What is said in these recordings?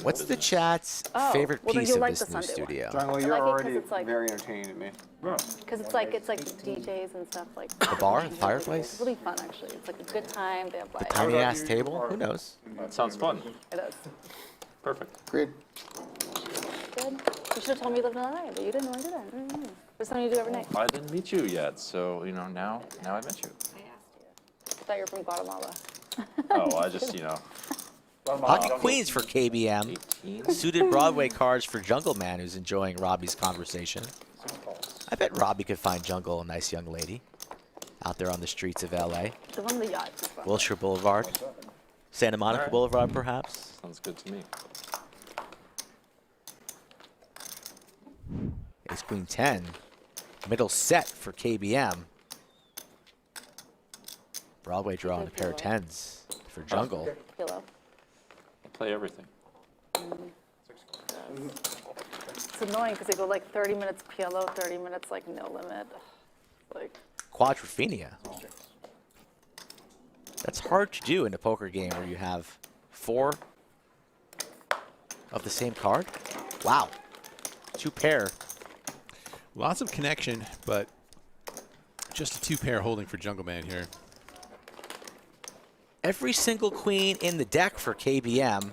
What's the chat's favorite piece of this new studio? Jungle, you're already very entertaining to me. Because it's like DJs and stuff like. The bar, the fireplace? It's really fun actually. It's like a good time. They have The like. tiny ass table? Who knows? That sounds fun. It is. Perfect. Agreed. Good. You should have told me you lived in LA, but you didn't want to do that. Mm-hmm. It's something you do every night. I didn't meet you yet, so you know now I met you. I asked you. I thought you were from Guatemala. Oh, I just Hockey Queens for KBM. 18. Suited Broadway cards for Jungleman, who's enjoying Robbie's conversation. I bet Robbie could find Jungle a nice young lady out there on the streets of LA. The one with the yacht is fun. Wilshire Boulevard. Santa Monica Boulevard, perhaps. Sounds good to me. Ace Queen 10. Middle set for KBM. Broadway drawing a pair of 10s for Jungle. Pillow. I'll play everything. It's annoying because they go like 30 minutes PLO, 30 minutes like no limit. Like. Quadrophenia. That's hard to do in a poker game where you have 4 of the same card. Wow. 2 pair. Lots of connection, but just a 2-pair holding for Jungleman here. Every single queen in the deck for KBM.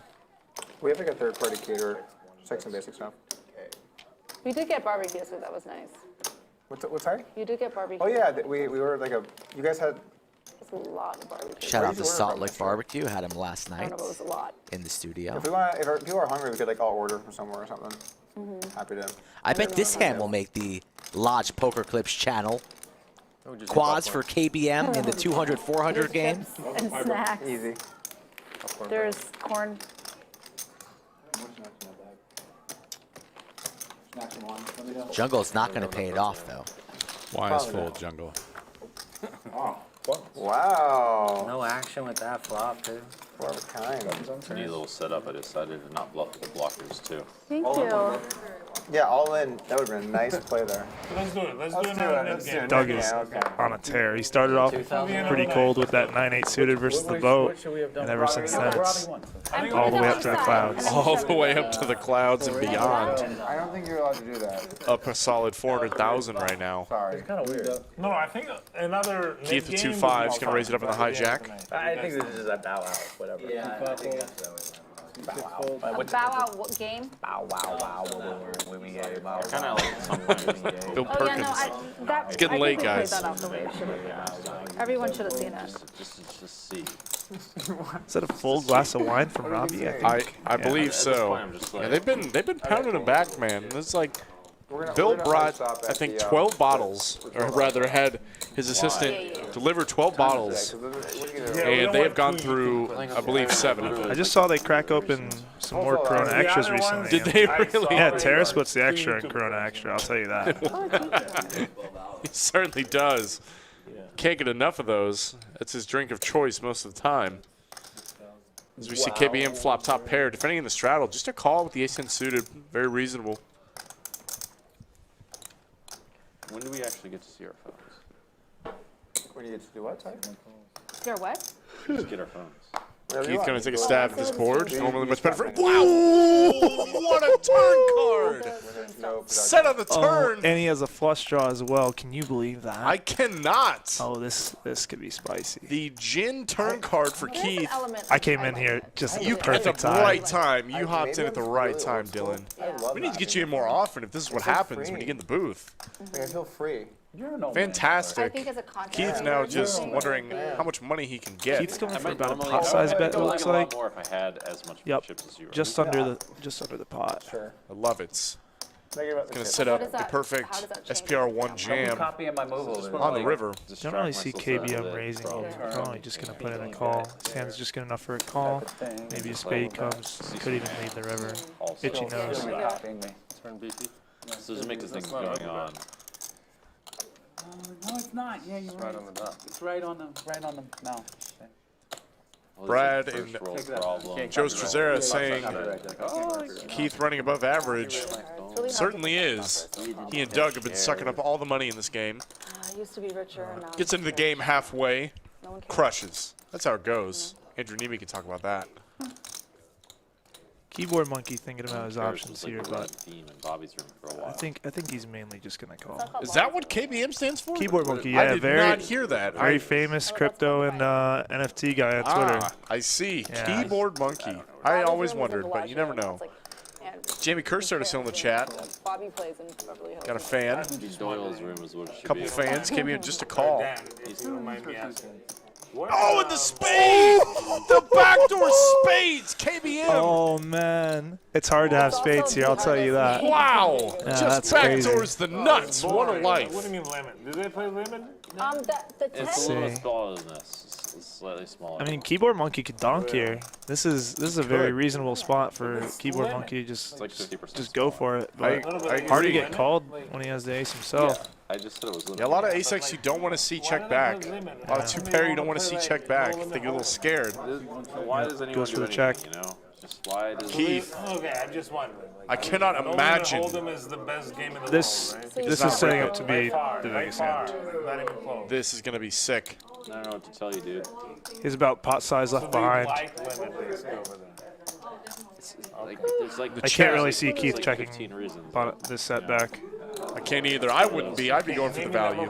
We have like a third-party caterer. Just like some basic stuff. We did get barbecue, so that was nice. What's that? You did get barbecue. Oh yeah, we were like you guys had. It's a lot of barbecue. Shout Where out did to you order Salt from, Lake Mr.? Barbecue. Had him last I night don't know, it was a lot. in the studio. If people are hungry, we could like all order from somewhere or something. Happy to. I bet this hand will make the Lodge Poker Clips channel. Quads for KBM in the 200-400 game. Chips and snacks. Easy. There's corn. Jungle's not going to pay it off, though. Wise fold, Jungle. Wow. No action with that flop, too. One of a kind. Pretty little setup. I decided to not bluff the blockers too. Thank you. Yeah, all in. That would have been a nice play there. Let's do it. Let's do Let's do another it. nip Let's do game. it. Doug Yeah, is okay. on a tear. He started off pretty cold with that 9-8 suited versus the boat, and ever since then it's all the way up to the clouds. All the way up to the clouds and beyond. I don't think you're allowed to do that. Up a solid 400,000 right now. Sorry. No, I think another Keith, the nip game 2-5 is would be going to raise it up in the hijack. I think this is a bow out, whatever. Yeah, I think so. A bow out what game? Bow wow wow when we get bow. Kind of like something. Bill Oh yeah, no, Perkins. that, It's getting I late, think we played guys. that off the way it should have. Everyone should have seen it. Just see. Is that a full glass of wine from Robbie? I think. I believe so. I'm just like, Yeah, they've been pounding him back, man. It's like We're Bill gonna hard brought, stop I at think, the, 12 bottles, or rather had his assistant deliver 12 bottles, and they have gone through, I believe, 7 of I them. just saw they crack open some more Corona Extras recently. Did they really? Yeah, Terrace puts the extra in Corona Extra, I'll tell you that. He certainly does. Can't get enough of those. That's his drink of choice most of the time. As we see KBM flop top pair, defending in the straddle, just a call with the ace-10 suited, very reasonable. when do we actually get to see our phones? When you get to do what type? Your what? Just get our phones. Keith going to take a stab at this board. Normally much better for. Wow! What a turn card! Set on the turn. And he has a flush draw as well. Can you believe that? I cannot. Oh, this could be spicy. The gin turn card for There's an Keith. element of I came in highlight here it. just You at at the the perfect time. right time. You hopped in at the right time, Dylan. Yeah. We need to get you in more often if this is what happens when you get in the booth. I feel free. I Fantastic. think as a contract. Keith now just wondering how much money he can get. Keith's going I for might about a normally pot size bet, it I would looks a lot like. more if I had as much Yep. chips as you. Just under the pot. Sure. I love it. Negative about the Going to chip. set How up does the that- perfect how does that change SPR1 it? jam Copy of my move on the river. Don't really see KBM raising here. Probably just going to put in a call. His hand's just good enough for a call. Maybe a spade comes. Could even lead the river. Itchy nose. Turn BP. So does it make this thing going on? No, it's not. Yeah, you're right. on the dot. It's right on the no. Well, Brad this is the and first world problem. Joe Strazera saying Oh, Keith running above average. Certainly is. He and Doug have been sucking up all the money in this game. I used to be richer and now. Gets into the game halfway, No one cares. crushes. That's how it goes. Andrew Neeme can talk about that. Keyboard Monkey thinking about his Paris options was like here, the but red team in Bobby's room for a while. I think he's mainly just gonna call. Is that what KBM stands for? Keyboard Monkey, I yeah, did very not hear that. very famous crypto and NFT guy on Twitter. Ah, I see. Yeah. Keyboard Monkey. I always wondered, but you never know. Jamie Kerr still in the chat. Bobby plays in Beverly Hills. Got a fan. Doyle's room is what it should Couple be. fans. KBM just a call. He's don't mind me asking. Oh, and the spade! The backdoor spades! KBM! Oh man, it's hard to have spades here. I'll tell you that. Wow! Yeah, Just that's crazy. backdoors the nuts. What a life. What do you mean lemon? Do they play lemon? The It's a 10. little smaller than this. It's slightly smaller. I mean, Keyboard Monkey could donk here. This is a very reasonable spot for Keyboard Monkey. it's like 50%. Just go for it. I But agree. hard to get called when he has the ace himself. I just said it was Yeah, a lot of ace-x you don't want to see check back. A lot of two-pair you don't want to see check back. They get a little scared. Why does anyone Goes do for the anything, check. you know? Just why does Keith, Okay, I'm just wondering. Like, I cannot Hold'em imagine. Hold'em is the best game in the This world, right? this not is setting right. up to By be far, the by biggest far. hand. Not even close. This is going to be sick. I don't know what to tell you, dude. He's about pot size left Do you behind. like lemon? Let's go over there. Like, there's like I can't really see there's Keith like checking 15 reasons. this setback. I can't either. I wouldn't be. I'd be going for the value.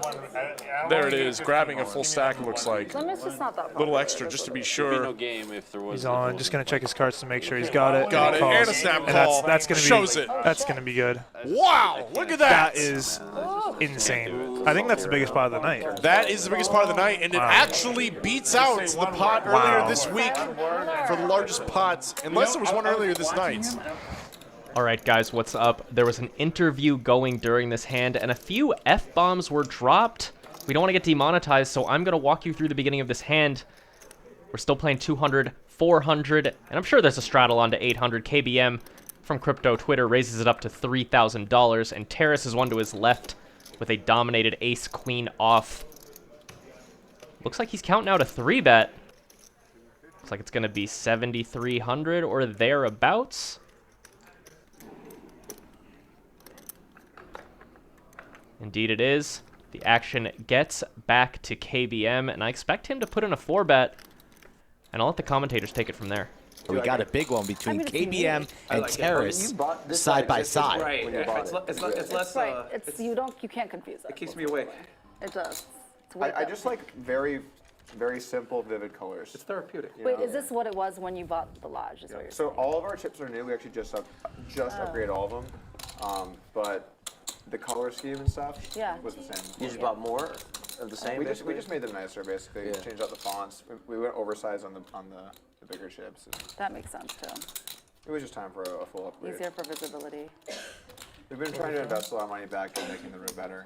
There it is. Grabbing a full stack, it looks like. Lemon's just not that A little extra just to be There'd be no sure. game if there was. He's on. Just gonna check his cards to make sure he's got it. Got it. Calls. And a snap And call. that's gonna be Shows it. That's gonna be good. Wow! Look at that. That is insane. I think that's the biggest pot of the night. That is the biggest part of the night, and it Wow. actually beats out the pot earlier this week for the largest pots, unless there was one earlier this night. All right, guys, what's up? There was an interview going during this hand, and a few F-bombs were dropped. We don't want to get demonetized, so I'm going to walk you through the beginning of this hand. We're still playing 200, 400, and I'm sure there's a straddle onto 800. KBM from Crypto Twitter raises it up to $3,000, and Terrace is one to his left with a dominated ace-queen off. Looks like he's counting out a 3-bet. Looks like it's going to be 7,300 or thereabouts. Indeed it is. The action gets back to KBM, and I expect him to put in a 4-bet, and I'll let the commentators take it from there. We got a big one between KBM and like it. Terrace You bought this side by existed side. Right. when you Yeah. bought It's, it. it's less. Right. You can't confuse it. It keeps me awake. It does. It's wake I up. just like very simple, vivid colors. It's therapeutic. Wait, is this what it was when you bought the lodge? Is what you're So saying? all of our chips are new. We actually just upgraded all of them, but the color scheme and stuff Yeah. was the same. You just bought more of the same. We basically? just made them nicer, basically. Yeah. Changed out the fonts. We went oversized on the bigger chips. That makes sense too. It was just time for a full upgrade. Easier for visibility. We've been trying to invest a lot of money back in making the room better.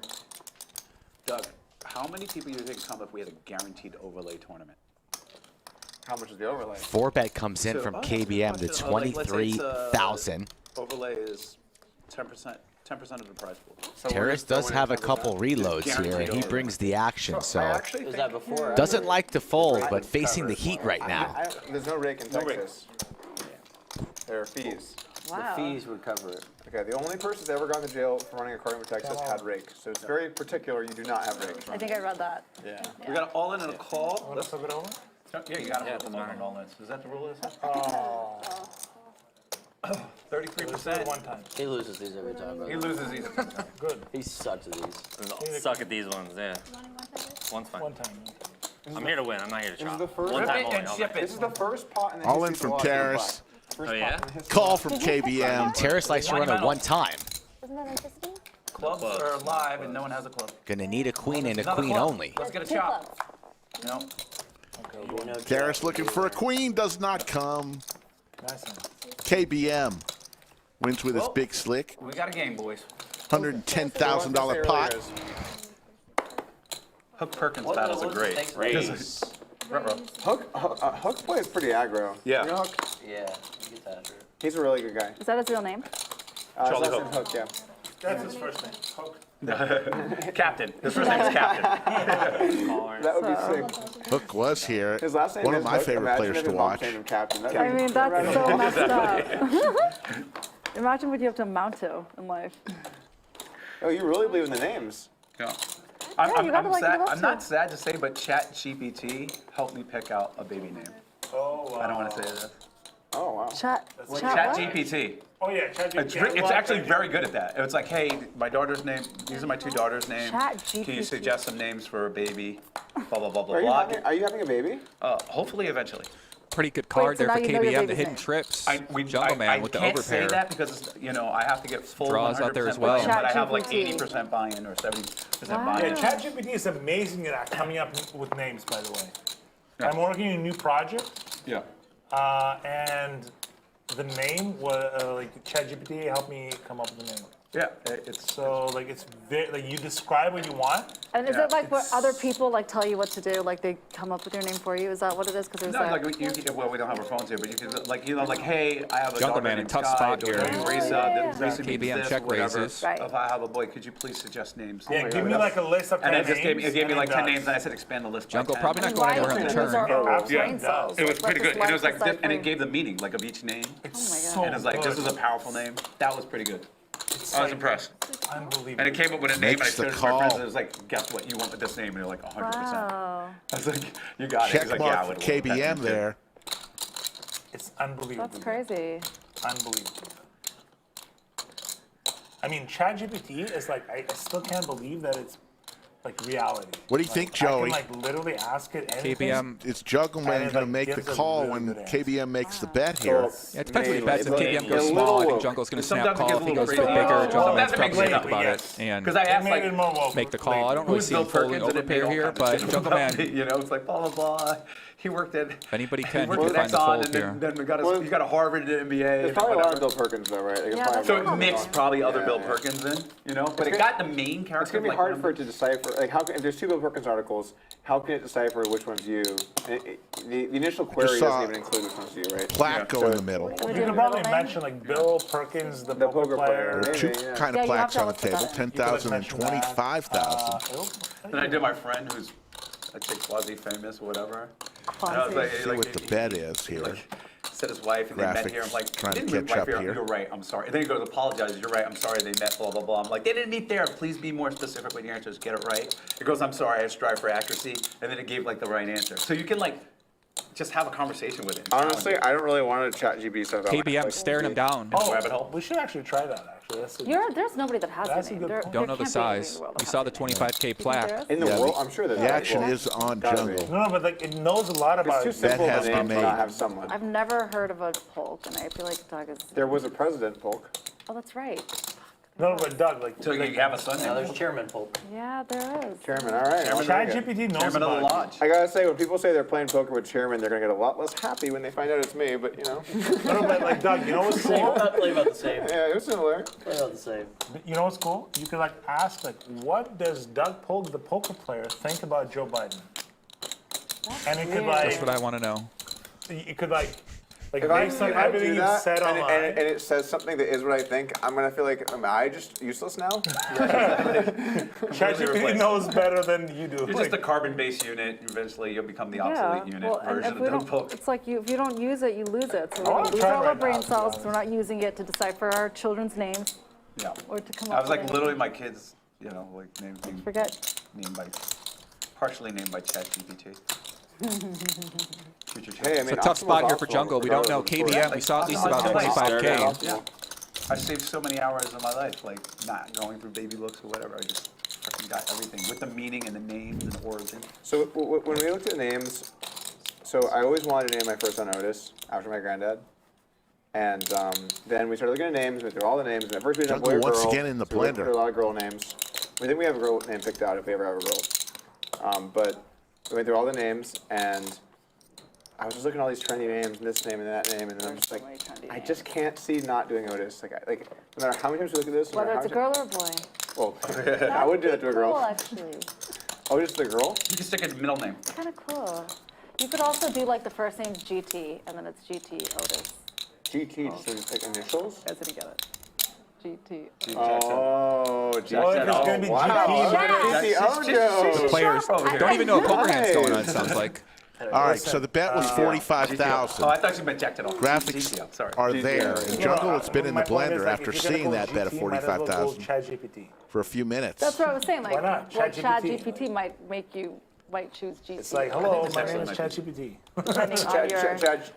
Doug, how many people do you think come if we had a guaranteed overlay tournament? How much is the overlay? 4-bet comes in So- from oh, KBM to let's say it's, 23,000. Overlay is 10% of the prize pool. So we're Terrace just does throwing have a in couple reloads here, and he Guaranteed brings the action, I so actually Was think that before? or doesn't after? like to fold, but facing the heat right now. there's no rake in No rake. Texas. There are fees. Wow. The fees would cover it. Okay, the only person that's ever gone to jail for running a card in Texas had rake. So it's very particular. You do not have rake. I think I read that. Yeah. We got an all in and a call. Want to flip it over? Yeah, you got to flip them on and all in. Is that the rule? Oh. 33%. One time. He loses these every time, brother. He loses these. Good. He sucks at these. Suck at these ones, yeah. One's fine. One time. I'm here to win. I'm not here to This is chop. the first. One time only. And I'll ship This it. is the first pot in the All in history from of the law to Terrace. get black. Oh, yeah? Call from KBM. Terrace likes to run it one time. Clubs are live and no one has a club. Gonna need a queen and a Another queen club. only. Let's get a chop. No. Terrace looking for a queen, does not come. Nice one. KBM wins with his Well, big slick. We got a game, boys. $110,000 pot. Hook Perkins battles are great. Raise. Hook plays pretty aggro. Yeah. You know Hook? Yeah, you get that. He's a really good guy. Is that his real name? His Charlie last name's Hook, yeah. That's his first name. Hook. Captain. His first name is Captain. That would be sick. Hook was here. His last name One is of my Hook. favorite Imagine players if to his mom watch. named him Captain. That'd I be mean, that's so messed up. Exactly. Imagine what you have to amount to in life. Oh, you really believe in the names? Yeah. Yeah, you gotta like sad, live up I'm to not it. sad to say, but ChatGPT helped me pick out a baby name. Oh, wow. I don't want to say this. Oh, wow. Chat what? ChatGPT. Oh yeah, ChatGPT. It's actually very good at that. It's like, hey, my daughter's name. These are my 2 daughters' names. ChatGPT. Can you suggest some names for a baby? Blah blah blah blah Are you blah. having a baby? Hopefully, eventually. Pretty good card so there now for you know your KBM. The baby's hidden name. trips. I Jungleman with the can't say overpair. that because I have to get full Draws 100% out there as well. buy-in, but I have like ChatGPT. 80% buy-in or 70% Wow. buy-in. Yeah, ChatGPT is amazing at coming up with names, by the way. I'm working on a new project, Yeah. and the name was like ChatGPT helped me come up with the name. Yeah, it's So like it's very, like you describe what you want. And is Yeah, it like where it's- other people like tell you what to do? Like they come up with your name for you? Is that what it is? Because there's no, that. like we don't have our phones here, but you can like hey, I have a daughter Jungleman, named a tough Sky, spot daughter here. named Oh, Risa, yeah. Risa means KBM this, check whatever. raises. Right. If I have a boy, could you please suggest names? Yeah, give me like a list of 10 And names. it just gave me like 10 and, names, and I said expand the list. by Jungle 10. probably not And going why anywhere on the is it? turn. Those are all Yeah. brain cells. It was Like, pretty let good, this and it was like, decipher. and it gave the meaning like of each name, Oh my so God. and it was like, this is a powerful name. That was pretty good. I was impressed. Unbelievable. And it came up with a name, and I Makes the showed it to my friends, call. and it was like, guess what, you went with this name, and they're like, 100%. Wow. I was like, you got it. Check He's like, mark yeah, I for would've went with that KBM name, too. there. It's unbelievable. That's crazy. Unbelievable. I mean, ChatGPT is like, I still can't believe that it's like reality. What do you think, Joey? I can like literally ask it anything. KBM. It's Jungleman And it, going to like, make the gives a call really when good answer. KBM makes the bet here. Yeah, it depends what he bets. If KBM a goes little small, I think woke. Jungle's going to snap Sometimes it call. gets If he a little goes a bit crazy. bigger, Well, Jungleman's that's probably what think makes about sense, it and Because I asked Made like, it more woke. make the call. I don't really who's see Bill him folding Perkins, and it made overpair all here, kinds of but shit about me, Jungleman, you know, it's like blah blah blah. He worked at. if anybody He can, he worked can at find the Exxon, fold and here. then he got a Harvard MBA. There's and probably a lot of whatever. Bill Perkins though, right? Like, Yeah, probably that's So a it lot of mixed them. probably other Yeah, Bill yeah. Perkins in, you know, but it gonna- got the main character. It's gonna be like, hard for it to decipher. Like, how can, if there's 2 Bill Perkins articles, how can it decipher which one's you? And the initial query saw doesn't even include which one's you, right? Plaque go in the middle. Would You you could have probably a middle name? mention like Bill Perkins, the The poker poker player. player. There are 2 Maybe, yeah. kind Yeah, of you have plaques to on the look for table, that. 10,000 and 25,000. Then I did my friend who's, I'd say quasi-famous or whatever. And I was like, See what the bet is here. Like, said his wife, and they met here. I'm like, Graphics trying to didn't meet catch wife up here. here. You're right. I'm sorry. And then he goes, apologizes. You're right. I'm sorry. They met. Blah blah blah. I'm like, they didn't meet there. Please be more specific with your answers. Get it right. It goes, I'm sorry. I strive for accuracy. And then it gave like the right answer. So you can like just have a conversation with it. and Honestly, challenge I don't really want to chat GB stuff out. KBM Like, staring him down. Oh, rabbit hole. we should actually try that. Actually, that's There's nobody that has That's the a name. good There, point. Don't there know the can't be anybody in size. the world that We has saw the the name. 25K You think plaque. there is? In the Yeah, world, I'm sure there's The action is on Gotta be. Jungle. No, but like it knows a lot about It's too it. simple has of a been name to made. not have someone. I've never heard of a Polk, and I feel like Doug is. There was a president, Polk. Oh, that's right. No, but Doug, like, So you have a son Now named there's Chairman Polk. Yeah, there is. Chairman, all right. I'll take it. ChatGPT knows Chairman of the about lodge. I gotta say, when people say they're playing poker with Chairman, they're gonna get a lot less happy when they find out it's me. But you know, it. No, but like Doug, you know what's Same, cool? play about the same. yeah, it was similar. Play about the same. You know what's cool? You could like ask like, what does Doug Polk, the poker player, think about Joe Biden? And it could like, That's what I want to know. it could like If I based on do everything you that said and online. it says something that is what I think, I'm gonna feel like, am I just useless now? ChatGPT replaced. knows better than you do. You're just a carbon-based unit. Eventually, you'll become the Yeah. obsolete unit Well, and version if of we Doug don't, Polk. it's like if you don't use it, you lose it. So I we're wanna gonna lose try all right our now, brain to be cells. honest. We're not using it to decipher our children's names Yeah. or to come I up was with like anything. literally my kids, you know, like named Forget. partially named by ChatGPT. Hey, I mean, It's a tough spot here for optimal, Jungle. We don't know regardless of the KBM. We saw at least about Nice. 25K. Yeah. I saved so many hours of my life, like not going through baby looks or whatever. I just freaking got everything with the meaning and the names and origin. So when we looked at names, so I always wanted to name my first son Otis after my granddad. And then we started looking at names, we went through all the names, and at first we didn't have boy or Jungle girl. once again in the so we went blender. through a lot of girl names. We think we have a girl name picked out if we ever have a girl. But we went through all the names, and I was just looking at all these trendy names, and this name and that name, and then I'm just like, I just can't see not doing Otis. Like no matter how many times we look at this, no Whether matter it's a how girl or a boy. many well, I would do that to a girl. Cool, actually. Otis the girl? You can stick a middle name. Kind of cool. You could also do like the first name's GT, and then it's GT Otis. GT, just like initials? Guys didn't get it. GT. Oh, GT. Oh, if it's gonna be wow. GT, GT Ojo. The players don't even know a poker hand's going on, it sounds like. All right, so the bet was Oh, 45,000. I thought you meant jacked it off. Graphics GTO, sorry. are there. In Jungle, it's been in the My point is, blender like, after if you're gonna seeing go that bet of GT, might as well go 45,000 ChatGPT. for a few minutes. That's what I was saying. Like, Why not? well, ChatGPT. ChatGPT might make you might choose GC. It's like, hello, my name is ChatGPT. Depending on your,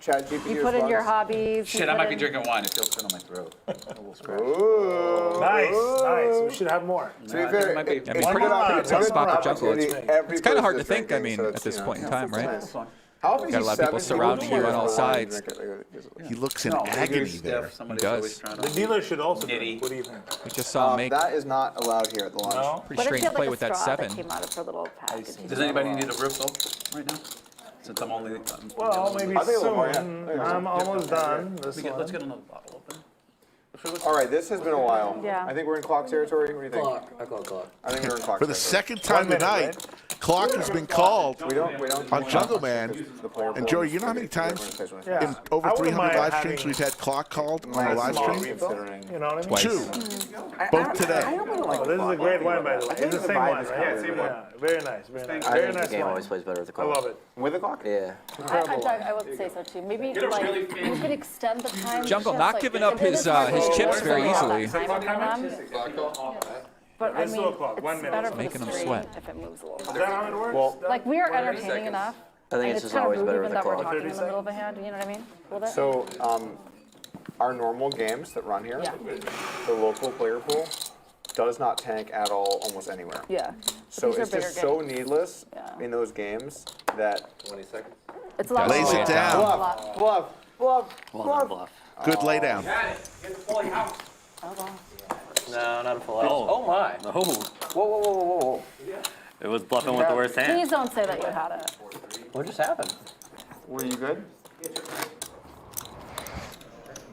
ChatGPT you put in your response. hobbies. Shit, you I put might be in- drinking wine. It feels good on my throat. A little scratch. Ooh. Nice. We should have more. To be fair, might be- it's I mean, a pretty- good pretty tough spot for Jungle. opportunity every It's kind of hard to person think, I drinking, mean, so at it's, this you know, point in time, right? How often Got a lot of people surrounding you on all sides. He looks in No, agony stiff, there. somebody's He always does. trying The to- dealer should also Nitty. drink. What do you think? We just saw him make that is not allowed here at the launch. No? pretty What if strange she had play like with a that straw 7. that came out of her little package? Does anybody need a refill right now? Since I'm only. Well, maybe I think a little more, soon. yeah. I'm almost done. This one. Let's get another bottle open. All right, this has been a while. Yeah. I think we're in clock territory. What do you think? I call clock. I think we're in clock For the territory. second time minute, tonight, clock has been called We don't. on Jungleman. The player And pool. Joey, you know how many times Yeah. in over I wouldn't 300 mind live having streams we've had clock called on a live small stream? refill. You know what I mean? Twice. 2. Both today. Oh, this is a great wine, by the way. It's the same one, right? Yeah, same one. Yeah, very nice, very nice. I Very think the nice game wine. always plays better with the I clock. love it. With the clock? Yeah. I would say so too. Maybe like you could extend the time. Jungle shifts, not like, giving if up it his is hard his to chips do, very there's a lot of easily. time in them. But I Let's mean, do a clock. 1 it's minute. better for Making the 'em stream sweat. if it moves a little. Is that how it works? Well, Like we are entertaining enough. I think And it's just kind of always rude better even with the that we're clock. talking in the middle of a hand. You know what I mean? A little bit. So, our normal games that run here, Yeah. the local player pool does not tank at all almost anywhere. Yeah. So these are it's just bigger so games. needless Yeah. in those games that It's a lot Lays more it fun. down. Bluff. bluff. Well done, bluff. Good laydown. Oh, wow. No, not a full house. Oh my. Oh. Whoa. It was bluffing with the worst hand. Please don't say that you had it. What just happened? Were you good?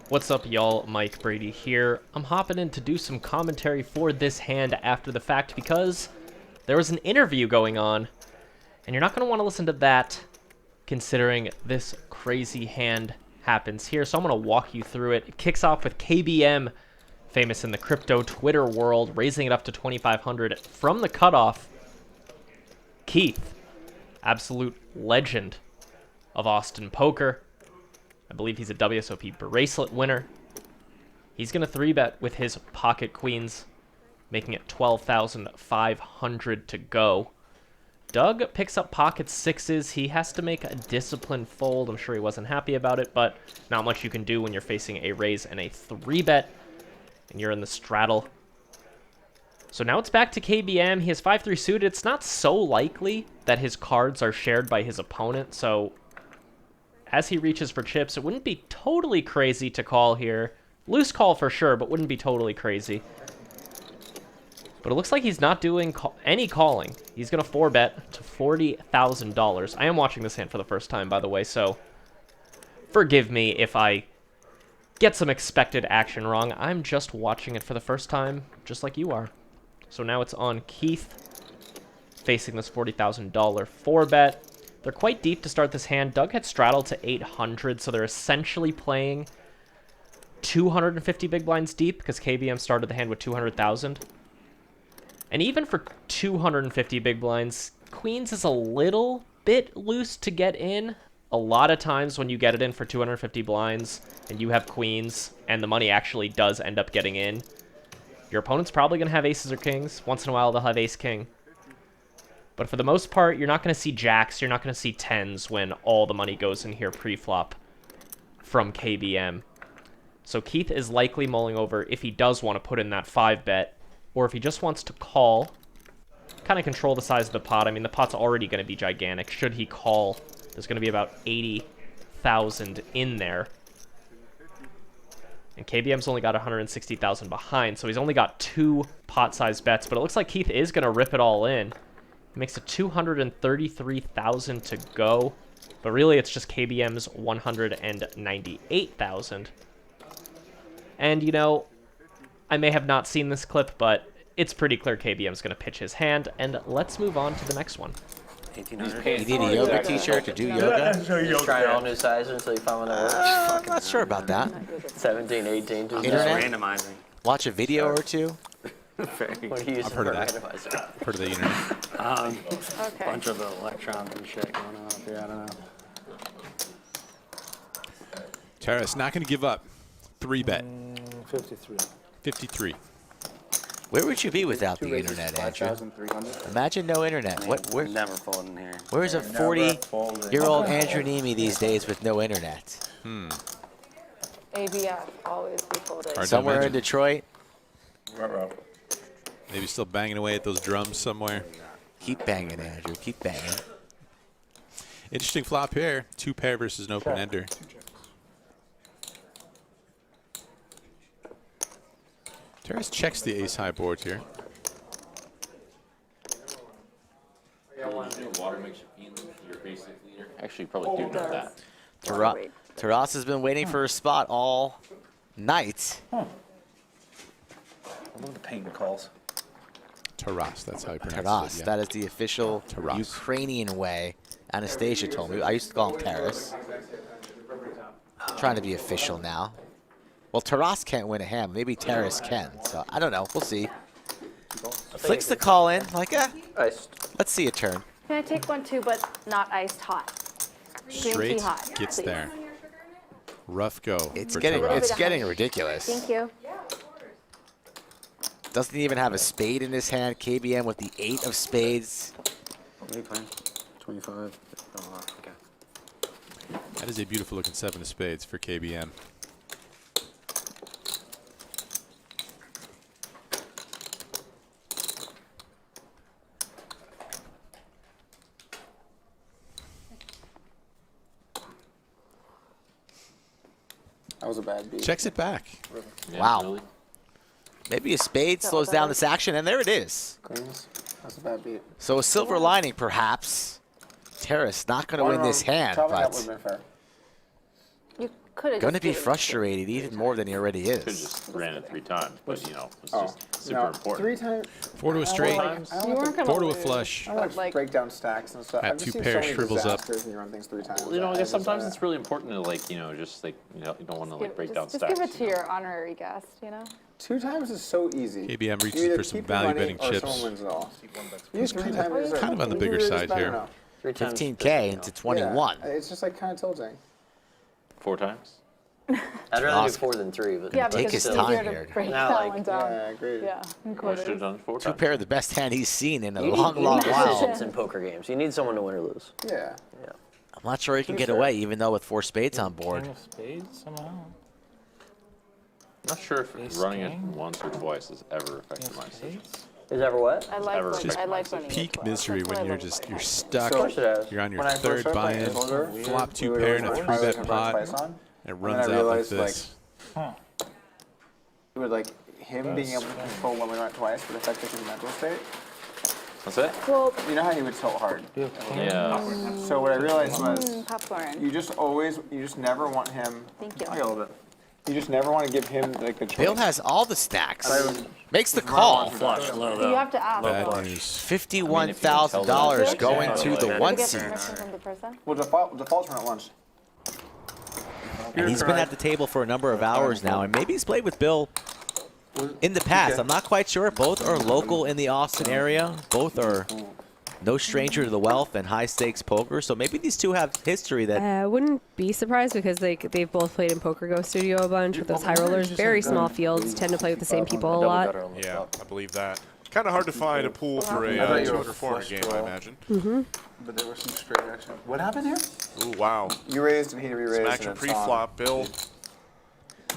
What's up, y'all? Mike Brady here. I'm hopping in to do some commentary for this hand after the fact because there was an interview going on, and you're not going to want to listen to that considering this crazy hand happens here. So I'm going to walk you through it. It kicks off with KBM, famous in the crypto Twitter world, raising it up to 2,500 from the cutoff. Keith, absolute legend of Austin poker. I believe he's a WSOP bracelet winner. He's going to 3-bet with his pocket queens, making it 12,500 to go. Doug picks up pocket sixes. He has to make a disciplined fold. I'm sure he wasn't happy about it, but not much you can do when you're facing a raise and a 3-bet, and you're in the straddle. So now it's back to KBM. He has 5-3 suited. It's not so likely that his cards are shared by his opponent, so as he reaches for chips, it wouldn't be totally crazy to call here. Loose call for sure, but wouldn't be totally crazy. But it looks like he's not doing any calling. He's going to 4-bet to $40,000. I am watching this hand for the first time, by the way, so forgive me if I get some expected action wrong. I'm just watching it for the first time, just like you are. So now it's on Keith, facing this $40,000 4-bet. They're quite deep to start this hand. Doug had straddled to 800, so they're essentially playing 250 big blinds deep because KBM started the hand with 200,000. And even for 250 big blinds, queens is a little bit loose to get in. A lot of times when you get it in for 250 blinds and you have queens and the money actually does end up getting in, your opponent's probably going to have aces or kings. Once in a while, they'll have ace-king. But for the most part, you're not going to see jacks, you're not going to see tens when all the money goes in here pre-flop from KBM. So Keith is likely mulling over if he does want to put in that 5-bet, or if he just wants to call, kind of control the size of the pot. I mean, the pot's already going to be gigantic. Should he call, there's going to be about 80,000 in there. And KBM's only got 160,000 behind, so he's only got 2 pot-sized bets. But it looks like Keith is going to rip it all in. He makes it 233,000 to go. But really, it's just KBM's 198,000. And, you know, I may have not seen this clip, but it's pretty clear KBM's going to pitch his hand. And let's move on to the next one. 1,800. You need a yoga teacher to do yoga? Just trying all new sizes until you find one that works. I'm not sure about that. 17, 18. Just Internet? Randomizing. Watch a video or two. What do you use I've heard for of that. randomizer? I've heard of the internet. Okay. Bunch of electrons and shit going on up here. I don't know. Terrace not going to give up. 3-bet. 53. 53. Where would you be without the internet, Andrew? Imagine no internet. Where, Never folding here. where's a 40-year-old Andrew Neeme these days with no internet? ABF, always be folded. Hard to Somewhere in imagine. Detroit? Maybe still banging away at those drums somewhere. Keep banging, Andrew. Keep banging. Interesting flop here. 2-pair versus an open ender. Terrace checks the ace-high board here. Actually, you probably do know that. Taras has been waiting for a spot all night. I love the paint calls. Taras, that's how you pronounce Taras, it. Yeah. that is the official Taras. Ukrainian way. Anastasia told me. I used to call him Taras. Trying to be official now. Well, Taras can't win a hand. Maybe Taras can. So I don't know. We'll see. Flicks the call in. Like, Iced. let's see a turn. Can I take one too, but not iced hot? Green tea Straight hot, gets please. there. Rough go. It's for getting Taras. it's getting ridiculous. Thank you. Doesn't even have a spade in his hand. KBM with the 8 of spades. What are you playing? 25. Oh, okay. That is a beautiful looking 7 of spades for KBM. That was a bad beat. Checks it back. Wow. Really? Maybe a spade slows down this action, and there it is. Queens. That's a bad beat. So a silver lining, perhaps. Terrace not going to win this hand, That would have but been fair. You could have going to be frustrated even more than he already Could is. just ran it 3 times, but you know, it's Oh, just super no, important. 3 times. 4 to a straight. You weren't gonna 4 to a lose. flush. I like, Like- break down stacks and stuff. That I've just 2 seen pair so many shrivels up. disasters when you run things 3 times. You know, I guess just, sometimes it's really important to like, you know, just like, you don't want to like break down Just stacks. give it to your honorary guest, you know? 2 times is so easy. KBM You reaches either for some keep your value money betting or chips. someone wins it all. You use 3 times. Kind of on the bigger side here. 3 times. 15K into 21. Yeah, it's just like kind of tilting. 4 times? I'd rather do Oscar. 4 than 3. But Yeah, Take because his it's time easier here. to break Now, that like- one down. Yeah, I agree. Yeah, in I should quarters. have done 4 Two times. pair of the best hand he's seen in a You long, need long while. decisions in poker games. You need someone to win or lose. Yeah. I'm not sure he can get away, even though with 4 spades on board. King of spades somehow. I'm not sure if running it once or twice has ever affected my decision. Is ever what? I like Ever. when, Just I like winning. Peak it misery twice. That's when what I you're love just about you're it. stuck. Of course it has. You're on your When I first 3rd started playing buy-in. Soldier, Flop 2 we pair were and a like, 3-bet first pot. price on, It and runs I out like realized, this. it would like him being able to control when we went twice would affect his mental state. What's that? Well, You know how he would tilt hard. Yeah. So what I realized was popcorn. you just never want him. Thank you. I got a little bit. You just never want to give him like the choice. Bill has all the stacks. I Makes the call. Flush, low You though. have to ask. Bad news. $51,000 going to the 1 Get seat. permission from the person? Well, default's run at lunch. And he's been at the table for a number of hours now, and maybe he's played with Bill in the past. I'm not quite sure. Both are local in the Austin area. Both are no stranger to the wealth and high-stakes poker. So maybe these two have history that I wouldn't be surprised because they've both played in Poker Go Studio a bunch with those high rollers. Very small fields, tend to play with the same people a lot. Yeah, I believe that. Kind of hard to find a pool for a 200-400 game, I imagine. Mm-hmm. But there was some straight action. What happened here? Ooh, wow. You raised and he re-raised. Some and action it's on. pre-flop. Bill,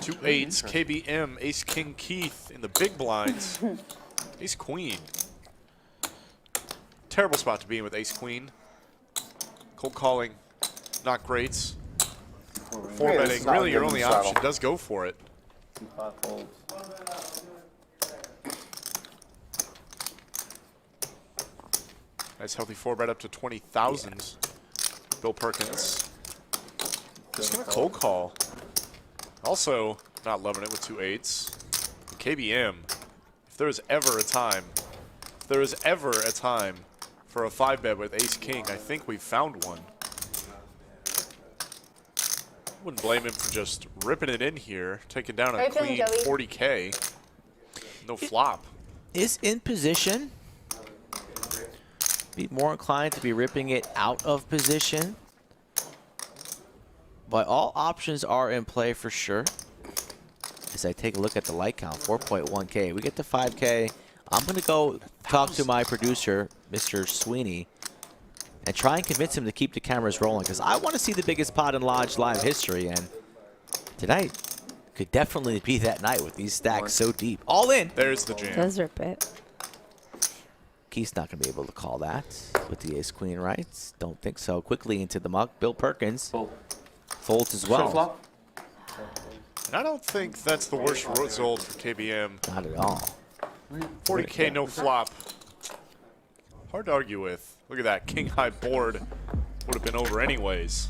2 8s, KBM, Ace King Keith in the big blinds. Ace Queen. Terrible spot to be in with Ace Queen. Cold calling, not great. 4 Yeah, betting, it's not really your good only in the option. saddle. Does go for it. Nice healthy 4-bet up to 20,000. Bill Perkins. Just gonna cold call. Also, not loving it with 2 8s. KBM, if there is ever a time for a 5-bet with Ace King, I think we've found one. Wouldn't blame him for just ripping it in here, taking down a How you feeling, clean Joey? 40K. No flop. is in position. Be more inclined to be ripping it out of position. But all options are in play for sure. as I take a look at the light count, 4.1K. We get to 5K. I'm going to go talk to my producer, Mr. Sweeney, and try and convince him to keep the cameras rolling, because I want to see the biggest pot in Lodge Live history, and tonight could definitely be that night with these stacks so deep. All in. There's the jam. Does rip it. Keith's not going to be able to call that with the ace-queen, right? Don't think so. Quickly into the muck. Bill Perkins folds as well. And I don't think that's the worst result for KBM. Not at all. 40K no flop. Hard to argue with. Look at that. King high board would have been over anyways.